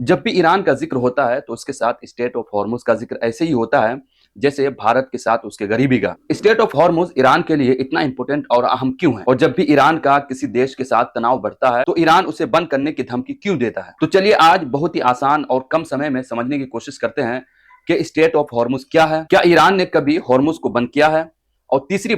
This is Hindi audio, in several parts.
जब भी ईरान का जिक्र होता है तो उसके साथ स्टेट ऑफ हॉर्मुज का जिक्र ऐसे ही होता है जैसे भारत के साथ उसके गरीबी का। स्टेट ऑफ हॉर्मुज ईरान के लिए इतना इंपॉर्टेंट और अहम क्यों है, और जब भी ईरान का किसी देश के साथ तनाव बढ़ता है तो ईरान उसे बंद करने की धमकी क्यों देता है। तो चलिए आज बहुत ही आसान और कम समय में समझने की कोशिश करते हैं कि स्टेट ऑफ हॉर्मुज क्या है, क्या ईरान ने कभी हॉर्मुज को बंद किया है, और तीसरी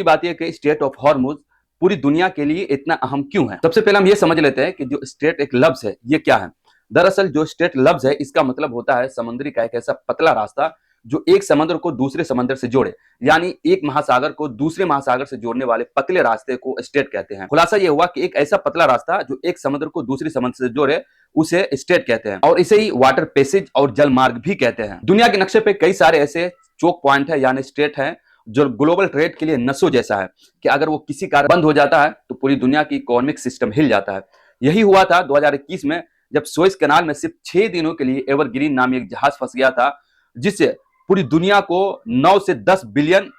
बात यह कि स्टेट ऑफ हॉर्मुज पूरी दुनिया के लिए इतना अहम क्यों है। सबसे पहले हम ये समझ लेते हैं कि जो स्टेट एक लफ्ज है ये क्या है। दरअसल जो स्टेट लफ्ज है इसका मतलब होता है समुद्री का एक ऐसा पतला रास्ता जो एक समुद्र को दूसरे समुद्र से जोड़े, यानी एक महासागर को दूसरे महासागर से जोड़ने वाले पतले रास्ते को स्टेट कहते हैं। खुलासा यह हुआ कि एक ऐसा पतला रास्ता जो एक समुद्र को दूसरे समुद्र से जोड़े उसे स्टेट कहते हैं, और इसे ही वाटर पैसेज और जल मार्ग भी कहते हैं। दुनिया के नक्शे पे कई सारे ऐसे चोक पॉइंट है यानी स्टेट है जो ग्लोबल ट्रेड के लिए नसों जैसा है कि अगर वो किसी कारण बंद हो जाता है तो पूरी दुनिया की इकोनॉमिक सिस्टम हिल जाता है। यही हुआ था 2021 में जब सुएज कैनाल में सिर्फ 6 दिनों के लिए एवरग्रीन नामी एक जहाज फंस गया था, जिससे पूरी दुनिया को 9 से 10 बिलियन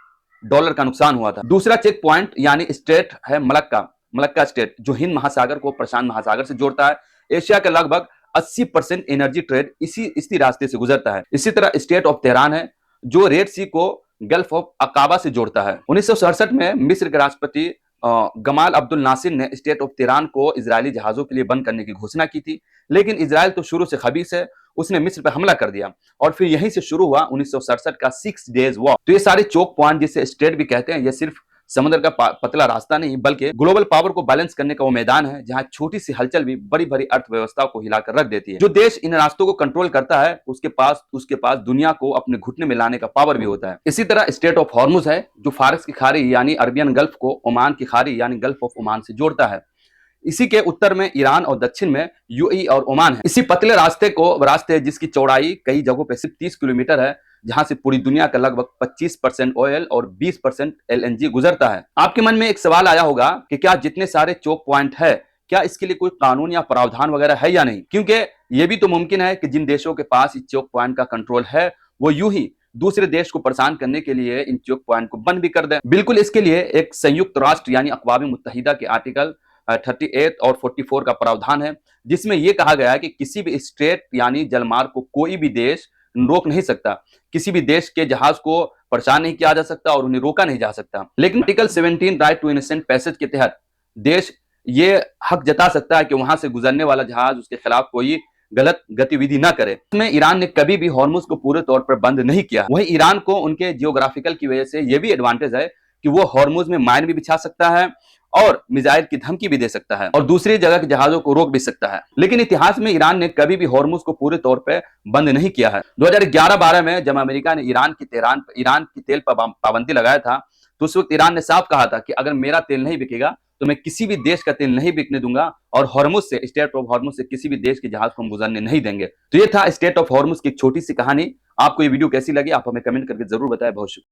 डॉलर का नुकसान हुआ था। दूसरा चेक पॉइंट यानी स्टेट है मलक्का स्टेट, जो हिंद महासागर को प्रशांत महासागर से जोड़ता है। एशिया के लगभग 80% एनर्जी ट्रेड इसी रास्ते से गुजरता है। इसी तरह स्टेट ऑफ तेहरान है जो रेड सी को गल्फ ऑफ अकाबा से जोड़ता है। 1967 में मिस्र के राष्ट्रपति गमाल अब्दुल नासिर ने स्टेट ऑफ तेहरान को इजरायली जहाजों के लिए बंद करने की घोषणा की थी, लेकिन इजराइल तो शुरू से खबीस है, उसने मिस्र पर हमला कर दिया और फिर यहीं से शुरू हुआ 1967 का 6 डेज वॉर। तो ये सारे चोक पॉइंट जिसे स्टेट भी कहते हैं, ये सिर्फ समुद्र का पतला रास्ता नहीं बल्कि ग्लोबल पावर को बैलेंस करने का वो मैदान है जहां छोटी सी हलचल भी बड़ी बड़ी अर्थव्यवस्था को हिलाकर रख देती है। जो देश इन रास्तों को कंट्रोल करता है उसके पास दुनिया को अपने घुटने में लाने का पावर भी होता है। इसी तरह स्टेट ऑफ हॉर्मुज है जो फारस की खाड़ी यानी अरबियन गल्फ को ओमान की खाड़ी यानी गल्फ ऑफ ओमान से जोड़ता है। इसी के उत्तर में ईरान और दक्षिण में यूएई और ओमान है। इसी पतले रास्ते जिसकी चौड़ाई कई जगहों पे सिर्फ 30 किलोमीटर है, जहां से पूरी दुनिया का लगभग 25% ऑयल और 20% एलएनजी गुजरता है। आपके मन में एक सवाल आया होगा कि क्या जितने सारे चोक पॉइंट है क्या इसके लिए कोई कानून या प्रावधान वगैरह है या नहीं, क्योंकि यह भी तो मुमकिन है कि जिन देशों के पास इस चोक पॉइंट का कंट्रोल है वो यूं ही दूसरे देश को परेशान करने के लिए इन चोक पॉइंट को बंद भी कर दें। बिल्कुल इसके लिए एक संयुक्त राष्ट्र यानी अक़वाम मुत्तहिदा के आर्टिकल 38 और 44 का प्रावधान है, जिसमें यह कहा गया है कि किसी भी स्टेट यानी जलमार्ग को कोई भी देश रोक नहीं सकता, किसी भी देश के जहाज को परेशान नहीं किया जा सकता और उन्हें रोका नहीं जा सकता। लेकिन article 17 right to innocent passage के तहत देश ये हक जता सकता है कि वहां से गुजरने वाला जहाज उसके खिलाफ कोई गलत गतिविधि ना करे। इसमें ईरान ने कभी भी हॉर्मुज को पूरे तौर पर बंद नहीं किया। वहीं ईरान को उनके जियोग्राफिकल की वजह से यह भी एडवांटेज है कि वो हॉर्मुज में माइन भी बिछा सकता है और मिसाइल की धमकी भी दे सकता है और दूसरी जगह के जहाजों को रोक भी सकता है। लेकिन इतिहास में ईरान ने कभी भी हॉर्मुज को पूरे तौर पर बंद नहीं किया है। 2011-12 में जब अमेरिका ने ईरान की तेल पर पाबंदी लगाया था तो उस वक्त ईरान ने साफ कहा था कि अगर मेरा तेल नहीं बिकेगा तो मैं किसी भी देश का तेल नहीं बिकने दूंगा और हॉर्मुज से, स्टेट ऑफ हॉर्मुज से किसी भी देश के जहाज को हम गुजरने नहीं देंगे। तो ये था स्टेट ऑफ हॉर्मुज की एक छोटी सी कहानी। आपको ये वीडियो कैसी लगी आप हमें कमेंट करके जरूर बताएं। बहुत शुक्रिया।